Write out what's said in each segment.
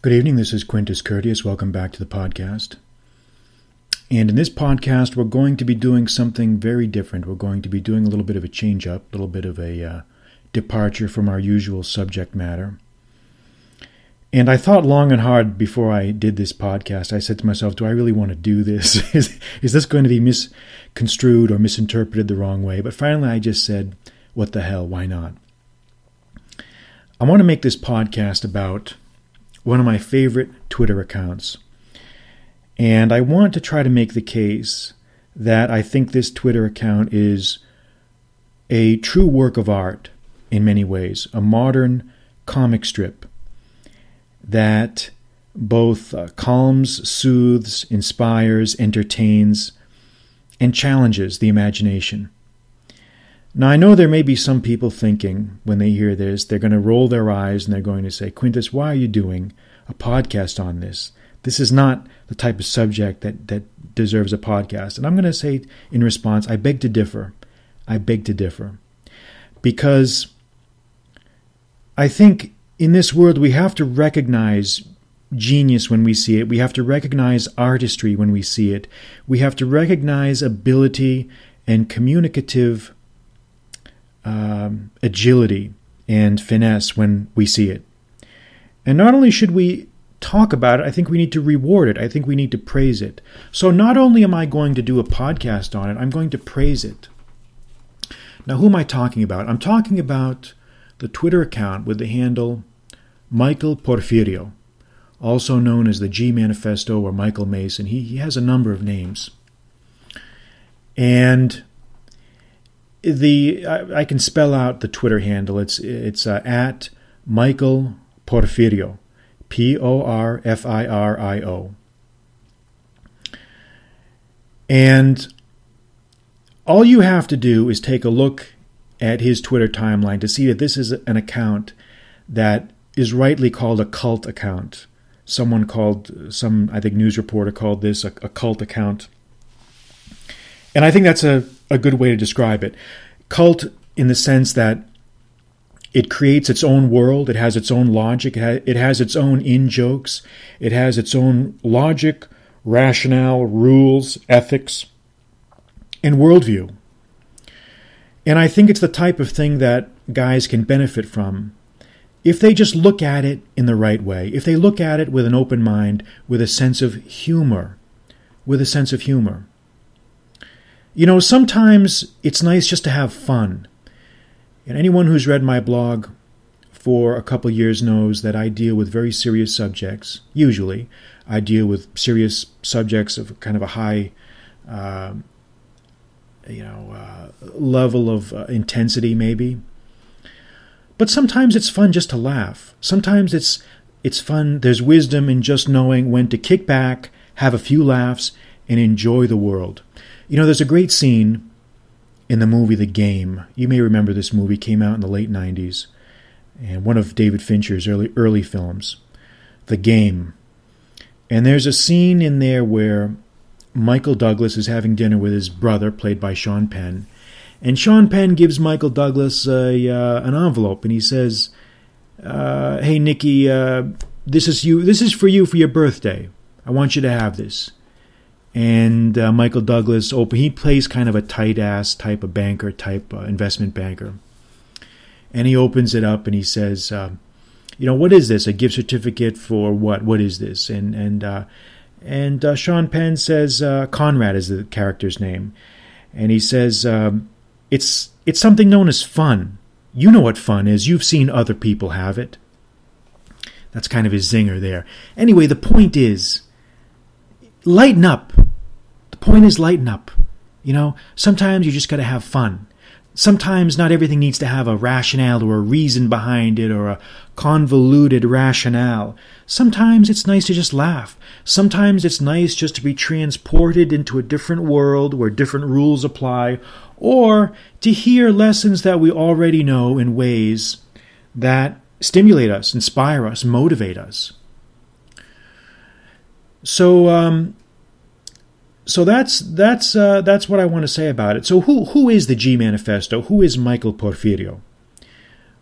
Good evening, this is Quintus Curtius. Welcome back to the podcast. And in this podcast, we're going to be doing something very different. We're going to be doing a little bit of a change-up, a little bit of a departure from our usual subject matter. And I thought long and hard before I did this podcast. I said to myself, do I really want to do this? Is this going to be misconstrued or misinterpreted the wrong way? But finally, I just said, what the hell, why not? I want to make this podcast about one of my favorite Twitter accounts. And I want to try to make the case that I think this Twitter account is a true work of art in many ways, a modern comic strip that both calms, soothes, inspires, entertains, and challenges the imagination. Now, I know there may be some people thinking when they hear this, they're going to roll their eyes and they're going to say, Quintus, why are you doing a podcast on this? This is not the type of subject that deserves a podcast. And I'm going to say in response, I beg to differ. I beg to differ. Because I think in this world we have to recognize genius when we see it. We have to recognize artistry when we see it. We have to recognize ability and communicative agility and finesse when we see it. And not only should we talk about it, I think we need to reward it. I think we need to praise it. So not only am I going to do a podcast on it, I'm going to praise it. Now, who am I talking about? I'm talking about the Twitter account with the handle Michael Porfirio, also known as the G Manifesto or Michael Mason. He has a number of names. And I can spell out the Twitter handle. It's at Michael Porfirio, Porfirio. And all you have to do is take a look at his Twitter timeline to see that this is an account that is rightly called a cult account. I think news reporter called this a cult account. And I think that's a good way to describe it. Cult in the sense that it creates its own world, it has its own logic, it has its own in-jokes, it has its own logic, rationale, rules, ethics, and worldview. And I think it's the type of thing that guys can benefit from if they just look at it in the right way, if they look at it with an open mind, with a sense of humor, You know, sometimes it's nice just to have fun. And anyone who's read my blog for a couple years knows that I deal with very serious subjects. Usually, I deal with serious subjects of kind of a high, level of intensity, maybe. But sometimes it's fun just to laugh. Sometimes it's fun. There's wisdom in just knowing when to kick back, have a few laughs, and enjoy the world. You know, there's a great scene in the movie The Game. You may remember this movie, came out in the late 90s, and one of David Fincher's early films, The Game. And there's a scene in there where Michael Douglas is having dinner with his brother, played by Sean Penn, and Sean Penn gives Michael Douglas an envelope, and he says, "Hey, Nicky, this is for you for your birthday. I want you to have this." And Michael Douglas, he plays kind of a tight-ass type of banker, investment banker. And he opens it up and he says, what is this? A gift certificate for what? What is this? And Sean Penn says, Conrad is the character's name. And he says, it's something known as fun. You know what fun is. You've seen other people have it. That's kind of his zinger there. Anyway, the point is, lighten up. The point is lighten up. Sometimes you just got to have fun. Sometimes not everything needs to have a rationale or a reason behind it or a convoluted rationale. Sometimes it's nice to just laugh. Sometimes it's nice just to be transported into a different world where different rules apply, or to hear lessons that we already know in ways that stimulate us, inspire us, motivate us. So that's what I want to say about it. So who is the G Manifesto? Who is Michael Porfirio?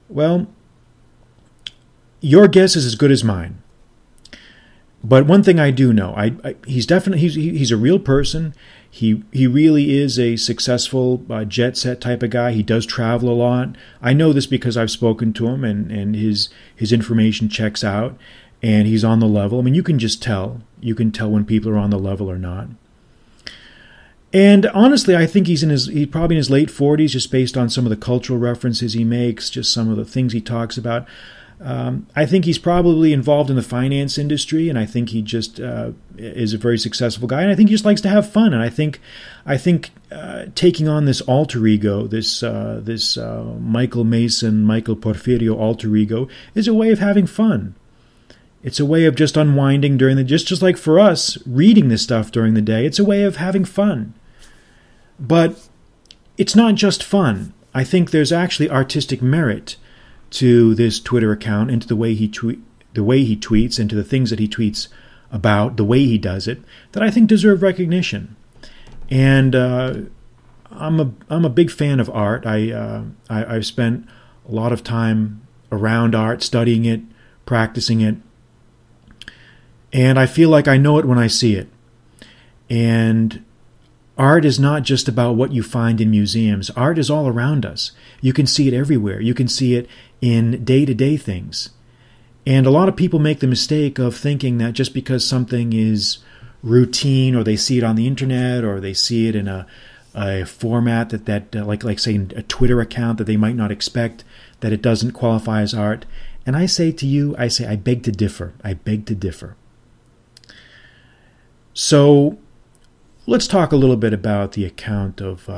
Well, your guess is as good as mine. But one thing I do know, he's definitely he's a real person. He really is a successful jet set type of guy. He does travel a lot. I know this because I've spoken to him, and his information checks out, and he's on the level. I mean, you can just tell. You can tell when people are on the level or not. And honestly, I think he's probably in his late 40s, just based on some of the cultural references he makes, just some of the things he talks about. I think he's probably involved in the finance industry, and I think he just is a very successful guy, and I think he just likes to have fun. And I think taking on this alter ego, this Michael Mason, Michael Porfirio alter ego, is a way of having fun. It's a way of just unwinding during the just like for us reading this stuff during the day. It's a way of having fun, but it's not just fun. I think there's actually artistic merit to this Twitter account, and to the way he tweets, and to the things that he tweets about, the way he does it, that I think deserve recognition. And I'm a big fan of art. I've spent a lot of time around art, studying it, practicing it, and I feel like I know it when I see it. And art is not just about what you find in museums. Art is all around us. You can see it everywhere. You can see it in day-to-day things. And a lot of people make the mistake of thinking that just because something is routine, or they see it on the internet, or they see it in a format that like say a Twitter account that they might not expect, that it doesn't qualify as art. And I say to you, I beg to differ. I beg to differ. So let's talk a little bit about the account of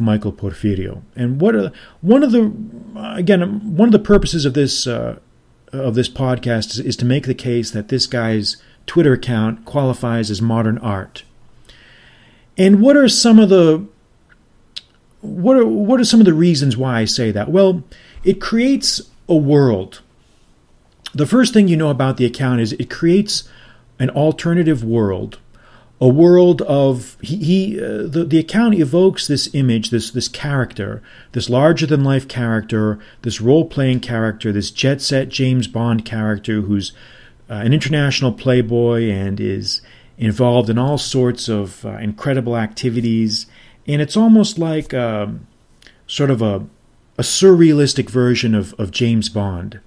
Michael Porfirio, and one of the purposes of this podcast is to make the case that this guy's Twitter account qualifies as modern art. And what are some of the reasons why I say that? Well, it creates a world. The first thing you know about the account is it creates an alternative world. A world of the account evokes this image, this character, this larger-than-life character, this role-playing character, this jet-set James Bond character who's an international playboy and is involved in all sorts of incredible activities. And it's almost like sort of a surrealistic version of James Bond.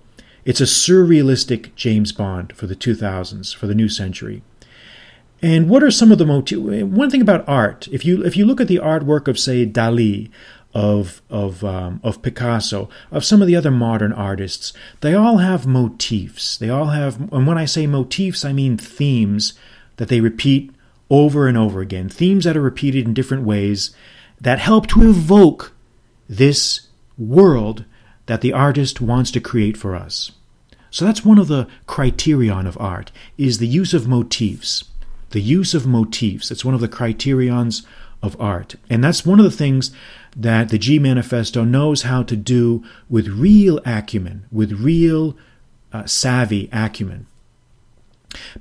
It's a surrealistic James Bond for the 2000s, for the new century. And what are some of the motifs? One thing about art, if you look at the artwork of, say, Dali, of Picasso, of some of the other modern artists, they all have motifs. They all have, and when I say motifs, I mean themes that they repeat over and over again. Themes that are repeated in different ways that help to evoke this world that the artist wants to create for us. So that's one of the criterion of art, is the use of motifs. The use of motifs. It's one of the criterions of art. And that's one of the things that the G Manifesto knows how to do with real acumen, with real savvy acumen.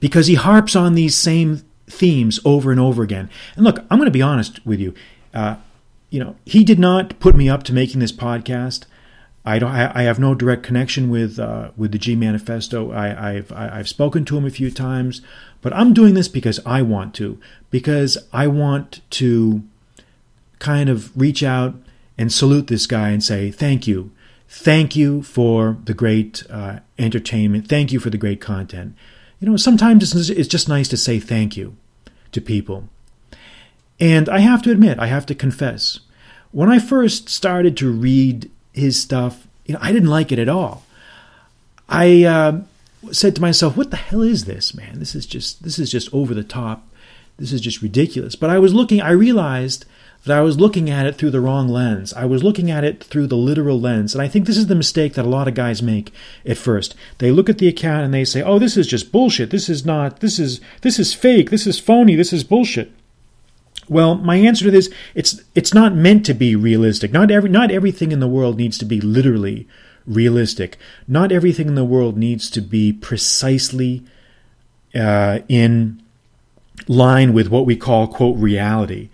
Because he harps on these same themes over and over again. And look, I'm going to be honest with you. He did not put me up to making this podcast. I have no direct connection with the G Manifesto. I've spoken to him a few times, but I'm doing this because I want to kind of reach out and salute this guy and say thank you for the great entertainment. Thank you for the great content. Sometimes it's just nice to say thank you to people. And I have to admit, I have to confess, when I first started to read his stuff, I didn't like it at all. I said to myself, what the hell is this, man? This is just over the top. This is just ridiculous. But I realized that I was looking at it through the wrong lens. I was looking at it through the literal lens. And I think this is the mistake that a lot of guys make at first. They look at the account and they say, oh, this is just bullshit. This is fake. This is phony. This is bullshit. Well, my answer to this, it's not meant to be realistic. Not everything in the world needs to be literally realistic. Not everything in the world needs to be precisely in line with what we call, quote, reality.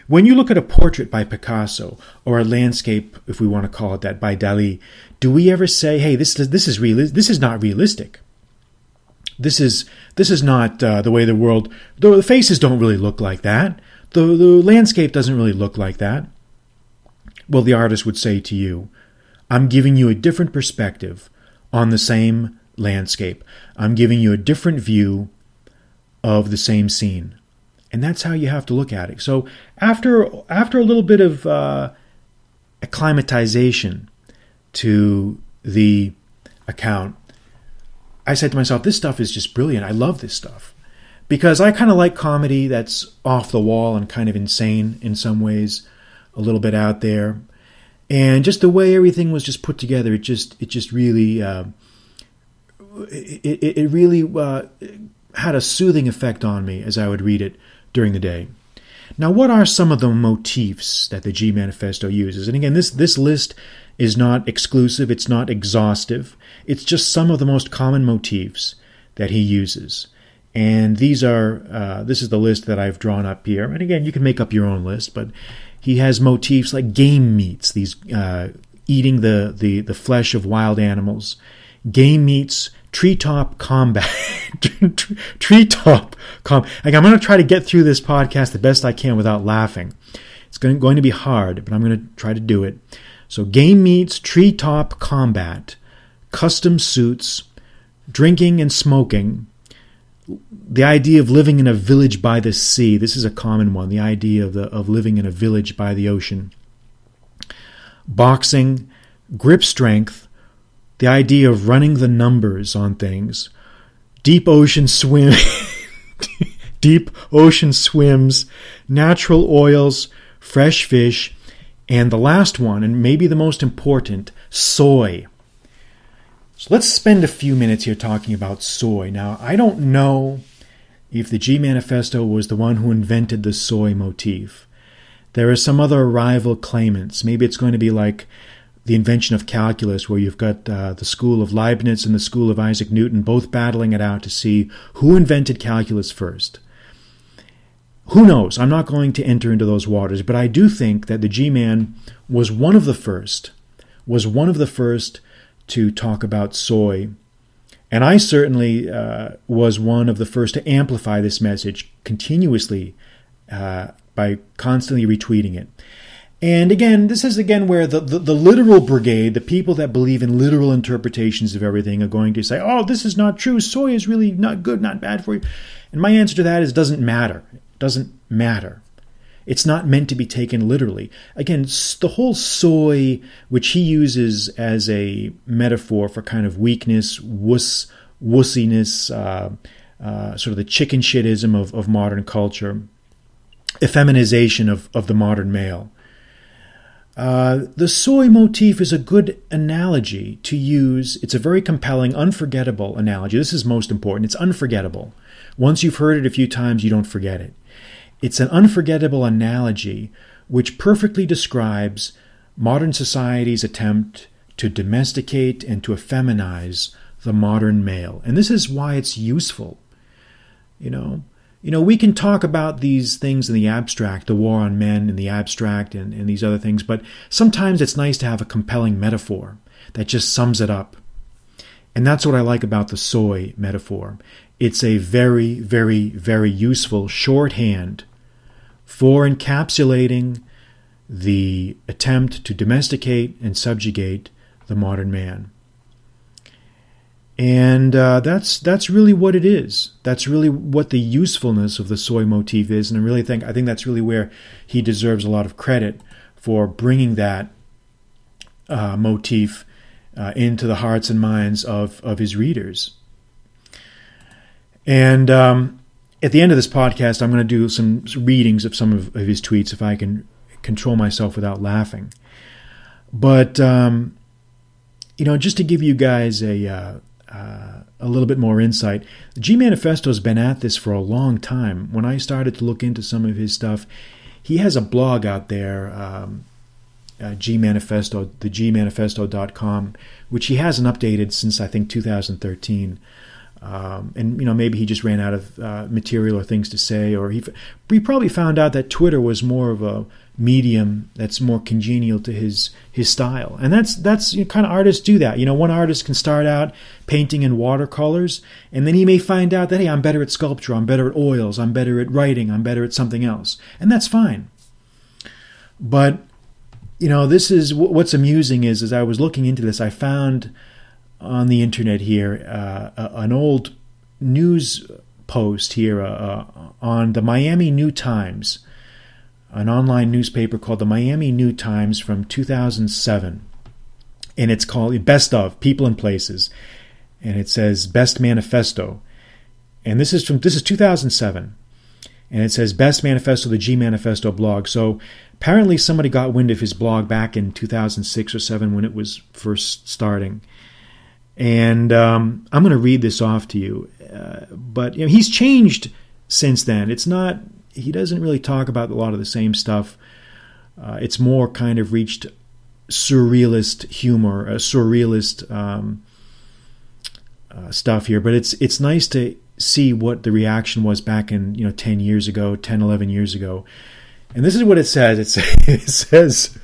When you look at a portrait by Picasso or a landscape, if we want to call it that, by Dali, do we ever say, hey, this is not realistic? this is not the way the world. The faces don't really look like that. The landscape doesn't really look like that. Well, the artist would say to you, I'm giving you a different perspective on the same landscape. I'm giving you a different view of the same scene. And that's how you have to look at it. So after a little bit of acclimatization to the account, I said to myself, this stuff is just brilliant. I love this stuff. Because I kind of like comedy that's off the wall and kind of insane in some ways, a little bit out there. And just the way everything was just put together, it just really had a soothing effect on me as I would read it during the day. Now, what are some of the motifs that the G Manifesto uses? And again, this list is not exclusive, it's not exhaustive. It's just some of the most common motifs that he uses. And these are, this is the list that I've drawn up here. And again, you can make up your own list, but he has motifs like game meats, these eating the flesh of wild animals, game meats, treetop combat, Like, I'm going to try to get through this podcast the best I can without laughing. It's going to be hard, but I'm going to try to do it. So game meats, treetop combat, custom suits, drinking and smoking, the idea of living in a village by the sea. This is a common one, the idea of living in a village by the ocean. Boxing, grip strength, the idea of running the numbers on things. Deep ocean swims, natural oils, fresh fish, and the last one, and maybe the most important, soy. So let's spend a few minutes here talking about soy. Now, I don't know if the G Manifesto was the one who invented the soy motif. There are some other rival claimants. Maybe it's going to be like the invention of calculus, where you've got the school of Leibniz and the school of Isaac Newton both battling it out to see who invented calculus first. Who knows? I'm not going to enter into those waters, but I do think that the G-Man was one of the first to talk about soy. And I certainly was one of the first to amplify this message continuously by constantly retweeting it. And again, this is where the literal brigade, the people that believe in literal interpretations of everything, are going to say, oh, this is not true. Soy is really not good, not bad for you. And my answer to that is, doesn't matter. It doesn't matter. It's not meant to be taken literally. Again, the whole soy, which he uses as a metaphor for kind of weakness, wussiness, sort of the chicken shitism of modern culture, effeminization of the modern male. The soy motif is a good analogy to use. It's a very compelling, unforgettable analogy. This is most important. It's unforgettable. Once you've heard it a few times, you don't forget it. It's an unforgettable analogy which perfectly describes modern society's attempt to domesticate and to effeminize the modern male. And this is why it's useful. You know, we can talk about these things in the abstract, the war on men in the abstract and these other things, but sometimes it's nice to have a compelling metaphor that just sums it up. And that's what I like about the soy metaphor. It's a very, very, very useful shorthand for encapsulating the attempt to domesticate and subjugate the modern man. And that's really what it is. That's really what the usefulness of the soy motif is. And I think that's really where he deserves a lot of credit for bringing that motif into the hearts and minds of his readers. And at the end of this podcast, I'm going to do some readings of some of his tweets if I can control myself without laughing. But, just to give you guys a little bit more insight, the G Manifesto's been at this for a long time. When I started to look into some of his stuff, he has a blog out there, G Manifesto, thegmanifesto.com, which he hasn't updated since, I think, 2013. And maybe he just ran out of material or things to say, or he probably found out that Twitter was more of a medium that's more congenial to his style. And that's kind of artists do that. One artist can start out painting in watercolors, and then he may find out that, hey, I'm better at sculpture, I'm better at oils, I'm better at writing, I'm better at something else, and that's fine. But this is what's amusing is, as I was looking into this, I found on the internet here an old news post here on the Miami New Times, an online newspaper called the Miami New Times from 2007. And it's called Best of People and Places. And it says Best Manifesto. And this is 2007. And it says Best Manifesto, the G Manifesto blog. So apparently somebody got wind of his blog back in 2006 or 7 when it was first starting. And I'm going to read this off to you. But he's changed since then. He doesn't really talk about a lot of the same stuff. It's more kind of reached surrealist humor, surrealist stuff here. But it's nice to see what the reaction was back in 10 years ago, 10, 11 years ago. And this is what it says. It says,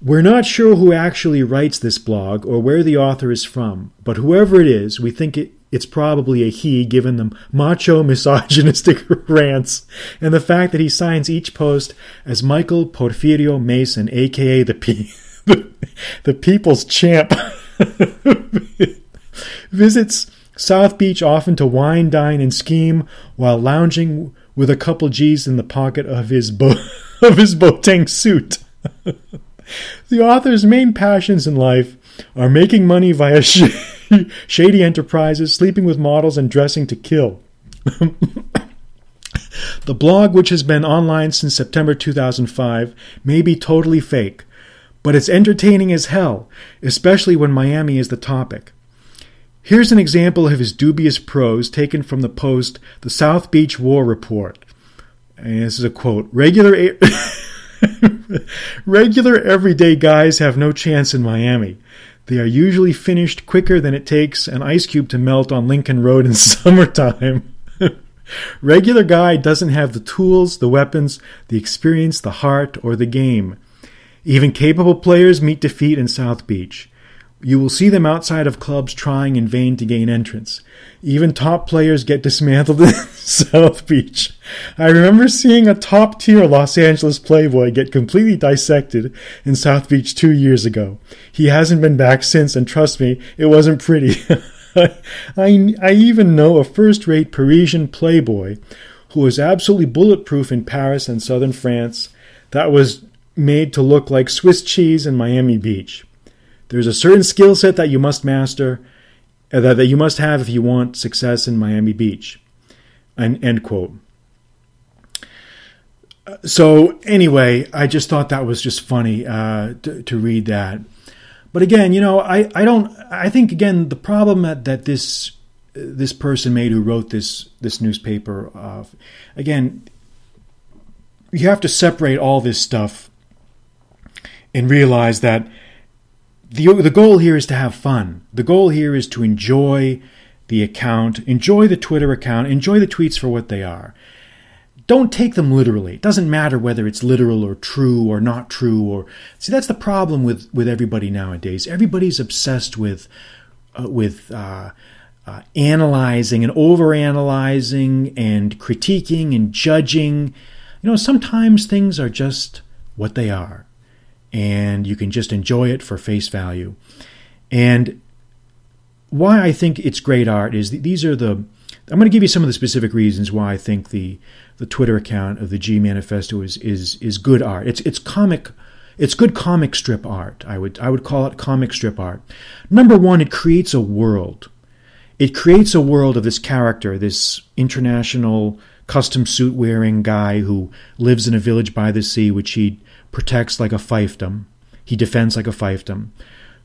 "We're not sure who actually writes this blog or where the author is from, but whoever it is, we think it's probably a he, given the macho misogynistic rants and the fact that he signs each post as Michael Porfirio Mason, a.k.a. the People's Champ." Visits South Beach often to wine, dine, and scheme while lounging with a couple G's in the pocket of his Boateng suit. The author's main passions in life are making money via shady enterprises, sleeping with models, and dressing to kill. The blog, which has been online since September 2005, may be totally fake, but it's entertaining as hell, especially when Miami is the topic. Here's an example of his dubious prose taken from the Post, the South Beach War Report. And this is a quote. Regular everyday guys have no chance in Miami. They are usually finished quicker than it takes an ice cube to melt on Lincoln Road in summertime. Regular guy doesn't have the tools, the weapons, the experience, the heart, or the game. Even capable players meet defeat in South Beach. You will see them outside of clubs trying in vain to gain entrance. Even top players get dismantled in South Beach. I remember seeing a top-tier Los Angeles playboy get completely dissected in South Beach 2 years ago. He hasn't been back since, and trust me, it wasn't pretty. I even know a first-rate Parisian playboy who was absolutely bulletproof in Paris and southern France that was made to look like Swiss cheese in Miami Beach. There's a certain skill set that you must master, that you must have if you want success in Miami Beach. End quote. So anyway, I just thought that was just funny to read that. But again, I think again the problem that this person made who wrote this newspaper, again, you have to separate all this stuff and realize that the goal here is to have fun. The goal here is to enjoy the account, enjoy the Twitter account, enjoy the tweets for what they are. Don't take them literally. It doesn't matter whether it's literal or true or not true. See, that's the problem with everybody nowadays. Everybody's obsessed with analyzing and overanalyzing and critiquing and judging. Sometimes things are just what they are, and you can just enjoy it for face value. And why I think it's great art is these are I'm going to give you some of the specific reasons why I think the Twitter account of the G Manifesto is good art. It's good comic strip art. I would call it comic strip art. Number one, it creates a world. It creates a world of this character, this international custom suit wearing guy who lives in a village by the sea, which he protects like a fiefdom. He defends like a fiefdom.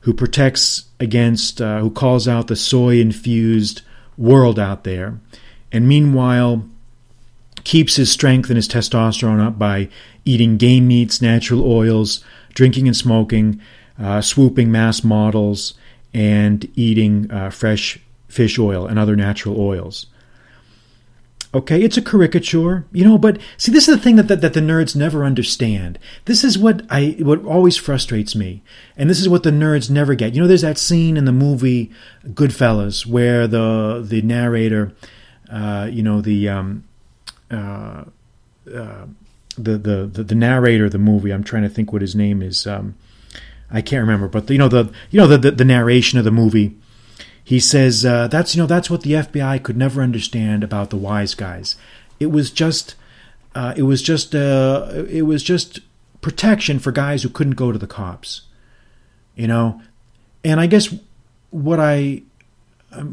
Who protects against, who calls out the soy-infused world out there, and meanwhile keeps his strength and his testosterone up by eating game meats, natural oils, drinking and smoking, swooping mass models, and eating fresh fish oil and other natural oils. Okay, it's a caricature, but see, this is the thing that the nerds never understand. This is what always frustrates me, and this is what the nerds never get. There's that scene in the movie Goodfellas where the narrator, the narrator of the movie, I'm trying to think what his name is. I can't remember, but the narration of the movie. He says that's what the FBI could never understand about the wise guys. It was just protection for guys who couldn't go to the cops, And I guess the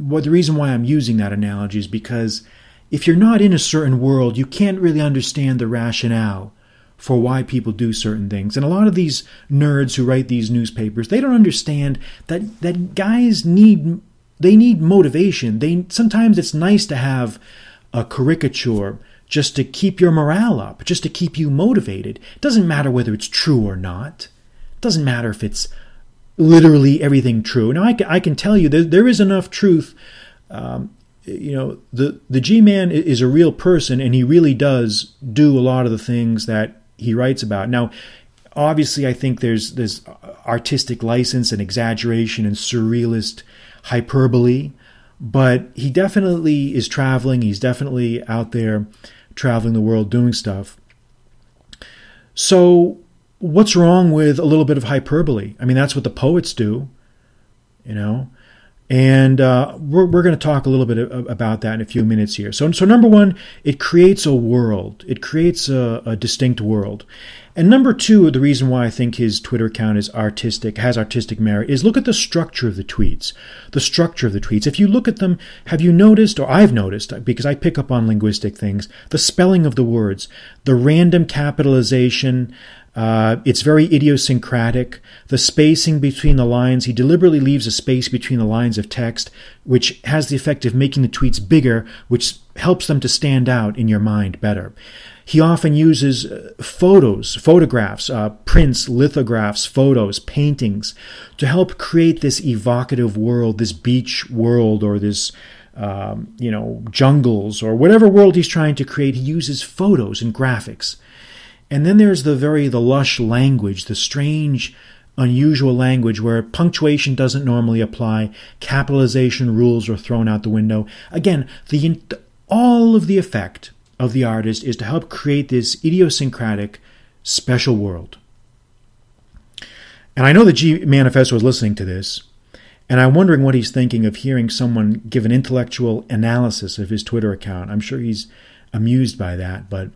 reason why I'm using that analogy is because if you're not in a certain world, you can't really understand the rationale for why people do certain things. And a lot of these nerds who write these newspapers, they don't understand that guys need motivation. Sometimes it's nice to have a caricature just to keep your morale up, just to keep you motivated. It doesn't matter whether it's true or not. It doesn't matter if it's literally everything true. Now, I can tell you there is enough truth. The G-Man is a real person, and he really does do a lot of the things that he writes about. Now, obviously, I think there's artistic license and exaggeration and surrealist hyperbole, but he definitely is traveling. He's definitely out there traveling the world doing stuff. So what's wrong with a little bit of hyperbole? I mean, that's what the poets do, And we're going to talk a little bit about that in a few minutes here. So number one, it creates a world. It creates a distinct world. And number two, the reason why I think his Twitter account is has artistic merit, is look at the structure of the tweets. The structure of the tweets. If you look at them, have you noticed, or I've noticed, because I pick up on linguistic things, the spelling of the words, the random capitalization. It's very idiosyncratic. The spacing between the lines, he deliberately leaves a space between the lines of text, which has the effect of making the tweets bigger, which helps them to stand out in your mind better. He often uses photographs, prints, lithographs, photos, paintings to help create this evocative world, this beach world, or this jungles, or whatever world he's trying to create. He uses photos and graphics. And then there's the lush language, the strange, unusual language where punctuation doesn't normally apply, capitalization rules are thrown out the window. Again, all of the effect of the artist is to help create this idiosyncratic, special world. And I know the G Manifesto is listening to this, and I'm wondering what he's thinking of hearing someone give an intellectual analysis of his Twitter account. I'm sure he's amused by that, but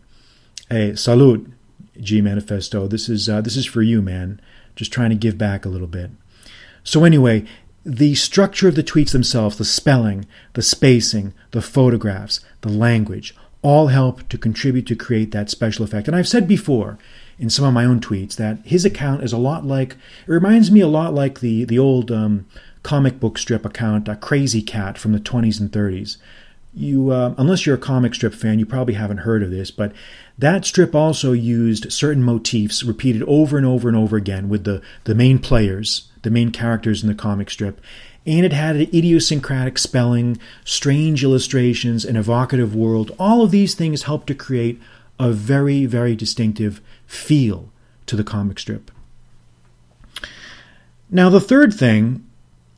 hey, salute, G Manifesto. This is for you, man. Just trying to give back a little bit. So anyway, the structure of the tweets themselves, the spelling, the spacing, the photographs, the language, all help to contribute to create that special effect. And I've said before in some of my own tweets that his account is it reminds me a lot like the old comic book strip account, Crazy Cat from the 20s and 30s. You, unless you're a comic strip fan, you probably haven't heard of this, but that strip also used certain motifs repeated over and over and over again with the main players, the main characters in the comic strip. And it had an idiosyncratic spelling, strange illustrations, an evocative world. All of these things helped to create a very, very distinctive feel to the comic strip. Now, the third thing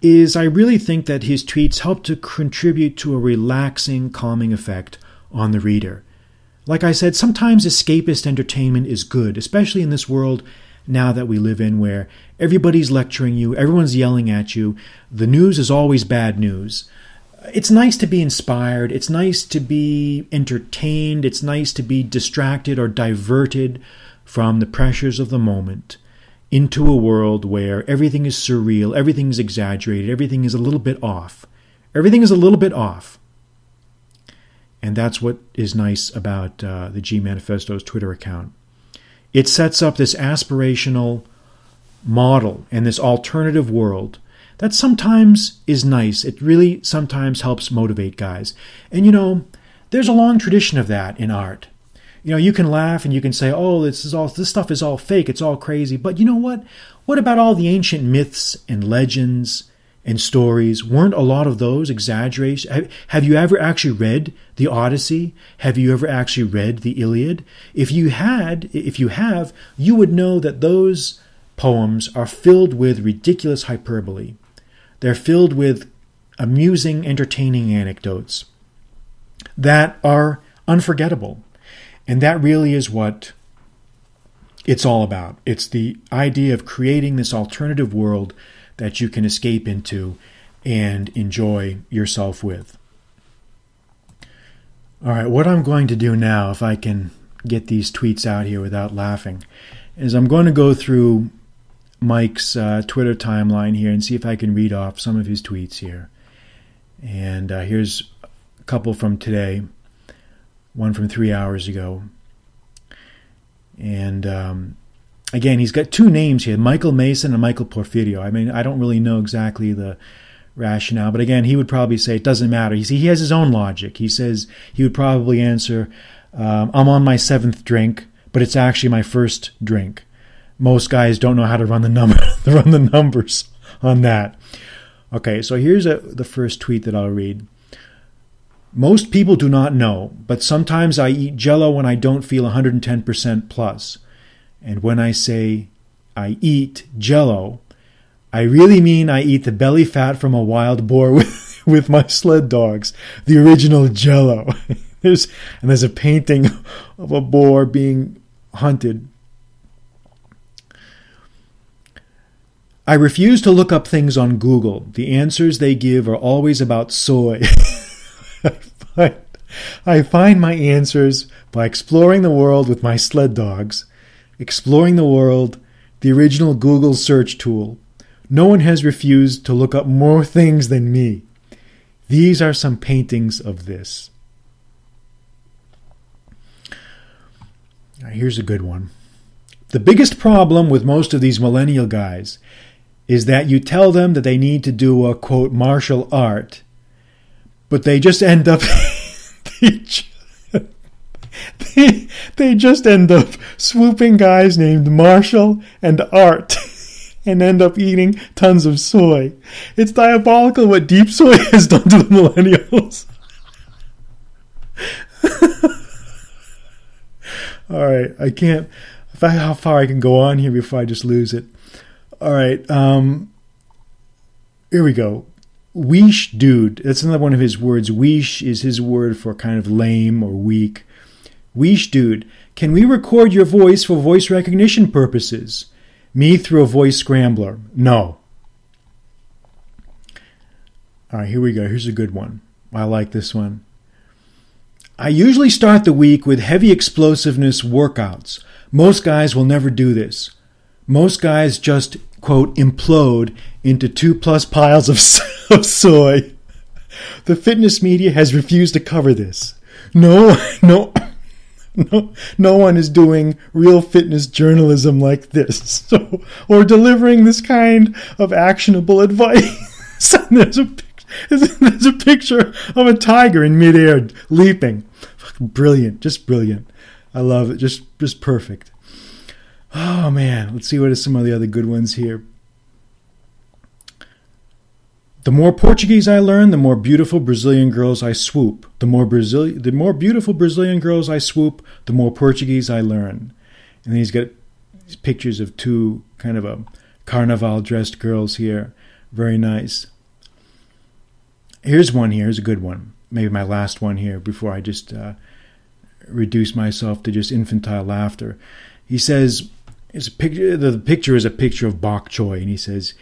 is I really think that his tweets help to contribute to a relaxing, calming effect on the reader. Like I said, sometimes escapist entertainment is good, especially in this world now that we live in where everybody's lecturing you, everyone's yelling at you, the news is always bad news. It's nice to be inspired, it's nice to be entertained, it's nice to be distracted or diverted from the pressures of the moment into a world where everything is surreal, everything is exaggerated, everything is a little bit off. Everything is a little bit off. And that's what is nice about the G Manifesto's Twitter account. It sets up this aspirational model and this alternative world that sometimes is nice. It really sometimes helps motivate guys. And there's a long tradition of that in art. You can laugh and you can say, oh, this stuff is all fake, it's all crazy. But you know what? What about all the ancient myths and legends and stories, weren't a lot of those exaggerations? Have you ever actually read the Odyssey? Have you ever actually read the Iliad? If you have, you would know that those poems are filled with ridiculous hyperbole. They're filled with amusing, entertaining anecdotes that are unforgettable. And that really is what it's all about. It's the idea of creating this alternative world that you can escape into and enjoy yourself with. All right, what I'm going to do now, if I can get these tweets out here without laughing, is I'm going to go through Mike's Twitter timeline here and see if I can read off some of his tweets here. And here's a couple from today, one from 3 hours ago. And again, he's got two names here, Michael Mason and Michael Porfirio. I mean, I don't really know exactly the rationale, but again, he would probably say it doesn't matter. You see, he has his own logic. He says he would probably answer, I'm on my 7th drink, but it's actually my 1st drink. Most guys don't know how to run the numbers on that. Okay, so here's the first tweet that I'll read. Most people do not know, but sometimes I eat Jell-O when I don't feel 110% plus. And when I say I eat Jell-O, I really mean I eat the belly fat from a wild boar with my sled dogs, the original Jell-O. There's a painting of a boar being hunted. I refuse to look up things on Google. The answers they give are always about soy. I find my answers by exploring the world with my sled dogs, exploring the world, the original Google search tool. No one has refused to look up more things than me. These are some paintings of this. Here's a good one. The biggest problem with most of these millennial guys is that you tell them that they need to do a, quote, martial art, but they just end up they just end up swooping guys named Marshall and Art and end up eating tons of soy. It's diabolical what deep soy has done to the millennials. All right, I can't. How far I can go on here before I just lose it. All right, here we go. Weesh dude. That's another one of his words. Weesh is his word for kind of lame or weak. Weesh dude. Can we record your voice for voice recognition purposes? Me through a voice scrambler. No. All right, here we go. Here's a good one. I like this one. I usually start the week with heavy explosiveness workouts. Most guys will never do this. Most guys just, quote, implode into 2+ piles of soy. The fitness media has refused to cover this. No one is doing real fitness journalism like this, or delivering this kind of actionable advice. There's a picture of a tiger in midair leaping. Brilliant, just brilliant. I love it, just perfect. Oh man, let's see what are some of the other good ones here. The more Portuguese I learn, the more beautiful Brazilian girls I swoop. The more beautiful Brazilian girls I swoop, the more Portuguese I learn. And then he's got pictures of two kind of a carnival-dressed girls here. Very nice. Here's one here. Here's a good one. Maybe my last one here before I just reduce myself to just infantile laughter. He says, the picture is a picture of bok choy, and he says,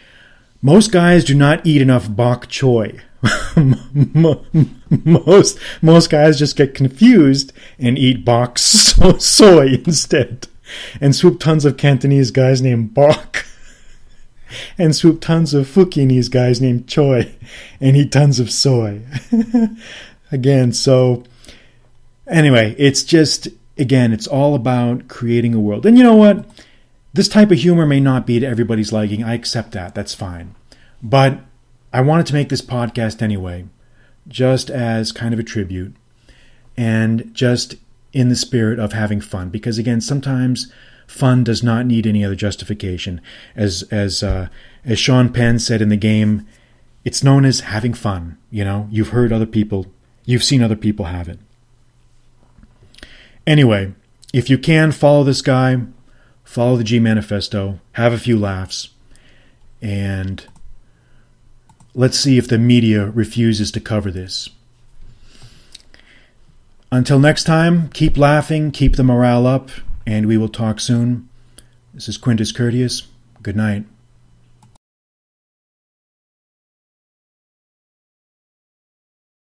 most guys do not eat enough bok choy. most guys just get confused and eat bok soy instead, and swoop tons of Cantonese guys named bok, and swoop tons of Fukienese guys named choy, and eat tons of soy. Again, so anyway, it's just, again, it's all about creating a world. And you know what? This type of humor may not be to everybody's liking. I accept that. That's fine. But I wanted to make this podcast anyway, just as kind of a tribute and just in the spirit of having fun. Because again, sometimes fun does not need any other justification. As Sean Penn said in the game, It's known as having fun. You've seen other people have it. Anyway, if you can, follow this guy, follow the G Manifesto, have a few laughs, and let's see if the media refuses to cover this. Until next time, keep laughing, keep the morale up, and we will talk soon. This is Quintus Curtius. Good night.